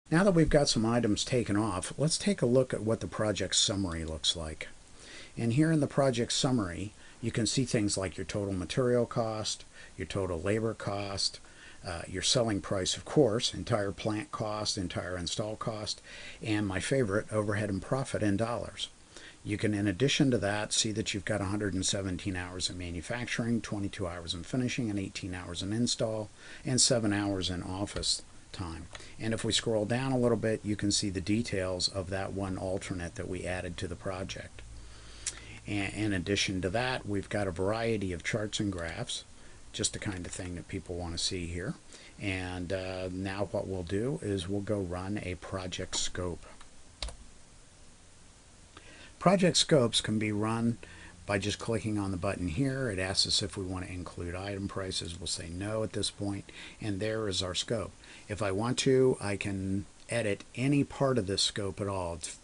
Now that we've got some items taken off, let's take a look at what the project summary looks like. And here in the project summary, you can see things like your total material cost, your total labor cost, your selling price, of course, entire plant cost, entire install cost, and my favorite, overhead and profit in dollars. You can, in addition to that, see that you've got 117 hours in manufacturing, 22 hours in finishing, and 18 hours in install, and 7 hours in office time. And if we scroll down a little bit, you can see the details of that one alternate that we added to the project. And in addition to that, we've got a variety of charts and graphs, just the kind of thing that people want to see here. And now what we'll do is we'll go run a project scope. Project scopes can be run by just clicking on the button here. It asks us if we want to include item prices. We'll say no at this point, and there is our scope. If I want to, I can edit any part of this scope at all. It's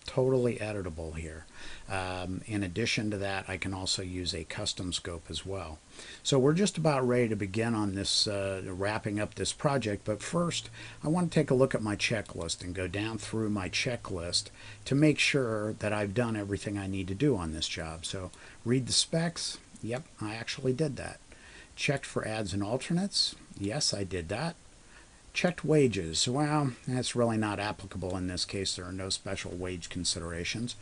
totally editable here. In addition to that, I can also use a custom scope as well. So we're just about ready to begin on this, wrapping up this project, but first I want to take a look at my checklist and go down through my checklist to make sure that I've done everything I need to do on this job. So read the specs. Yep, I actually did that. Checked for adds and alternates. Yes, I did that. Checked wages. Well, that's really not applicable in this case. There are no special wage considerations.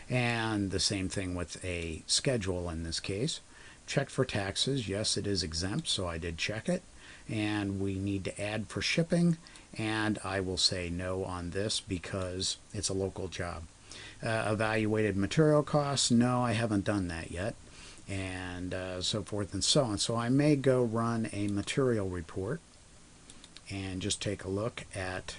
And the same thing with a schedule in this case. Checked for taxes. Yes, it is exempt, so I did check it. And we need to add for shipping, and I will say no on this because it's a local job. Evaluated material costs. No, I haven't done that yet. And so forth and so on. So I may go run a material report and just take a look at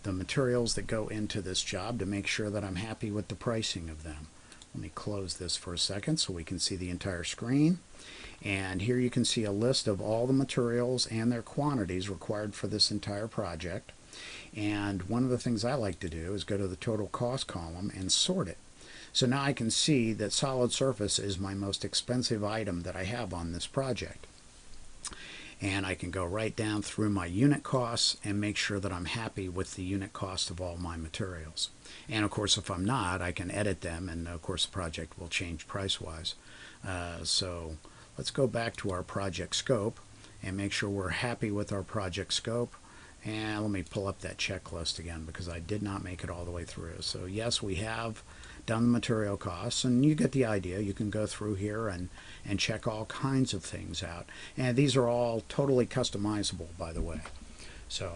the materials that go into this job to make sure that I'm happy with the pricing of them. Let me close this for a second so we can see the entire screen. And here you can see a list of all the materials and their quantities required for this entire project. And one of the things I like to do is go to the total cost column and sort it. So now I can see that solid surface is my most expensive item that I have on this project. And I can go right down through my unit costs and make sure that I'm happy with the unit cost of all my materials. And of course, if I'm not, I can edit them, and of course the project will change price-wise. So let's go back to our project scope and make sure we're happy with our project scope. And let me pull up that checklist again because I did not make it all the way through. So yes, we have done the material costs, and you get the idea. You can go through here and check all kinds of things out. And these are all totally customizable, by the way. So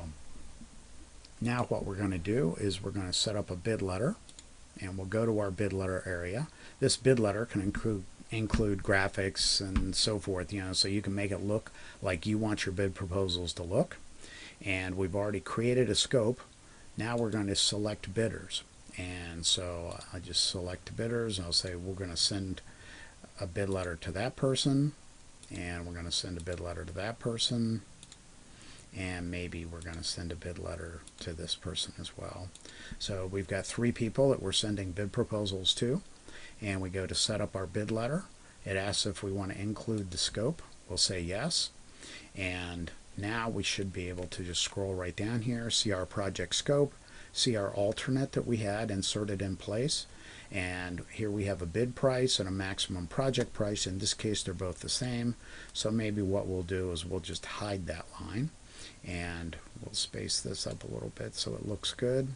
now what we're going to do is we're going to set up a bid letter, and we'll go to our bid letter area. This bid letter can include graphics and so forth, so you can make it look like you want your bid proposals to look. And we've already created a scope. Now we're going to select bidders. And so I just select bidders, and I'll say we're going to send a bid letter to that person, and we're going to send a bid letter to that person, and maybe we're going to send a bid letter to this person as well. So we've got 3 people that we're sending bid proposals to, and we go to set up our bid letter. It asks if we want to include the scope. We'll say yes, and now we should be able to just scroll right down here, see our project scope, see our alternate that we had inserted in place, and here we have a bid price and a maximum project price. In this case they're both the same, so maybe what we'll do is we'll just hide that line, and we'll space this up a little bit so it looks good,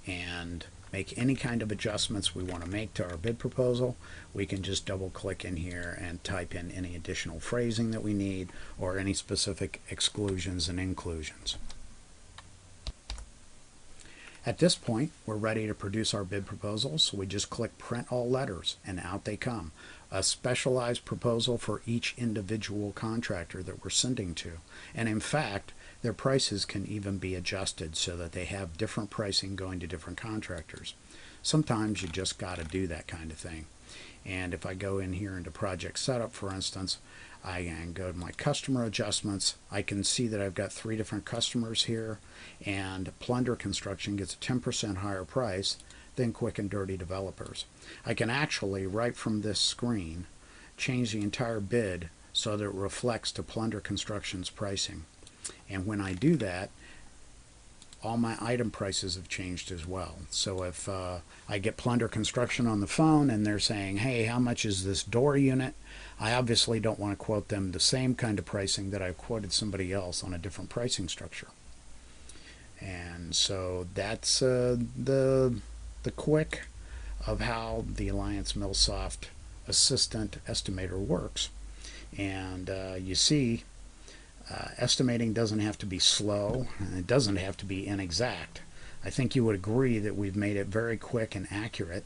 and make any kind of adjustments we want to make to our bid proposal. We can just double click in here and type in any additional phrasing that we need or any specific exclusions and inclusions. At this point, we're ready to produce our bid proposals, so we just click print all letters, and out they come. A specialized proposal for each individual contractor that we're sending to. And in fact, their prices can even be adjusted so that they have different pricing going to different contractors. Sometimes you just got to do that kind of thing. And if I go in here into project setup, for instance, I can go to my customer adjustments. I can see that I've got 3 different customers here, and Plunder Construction gets a 10% higher price than Quick and Dirty Developers. I can actually, right from this screen, change the entire bid so that it reflects to Plunder Construction's pricing. And when I do that, all my item prices have changed as well. So if I get Plunder Construction on the phone and they're saying, hey, how much is this door unit? I obviously don't want to quote them the same kind of pricing that I quoted somebody else on a different pricing structure. And so that's the quick of how the Alliance MillSoft Assistant Estimator works. And you see, estimating doesn't have to be slow, and it doesn't have to be inexact. I think you would agree that we've made it very quick and accurate,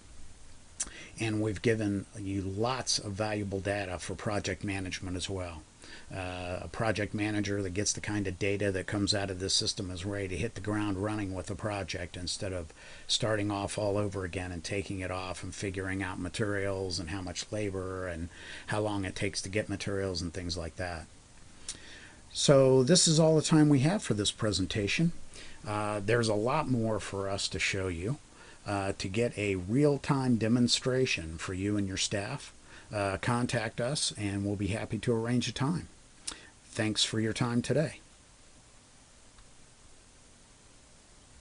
and we've given you lots of valuable data for project management as well. A project manager that gets the kind of data that comes out of this system is ready to hit the ground running with a project instead of starting off all over again and taking it off and figuring out materials and how much labor and how long it takes to get materials and things like that. So this is all the time we have for this presentation. There's a lot more for us to show you. To get a real-time demonstration for you and your staff, contact us and we'll be happy to arrange a time. Thanks for your time today.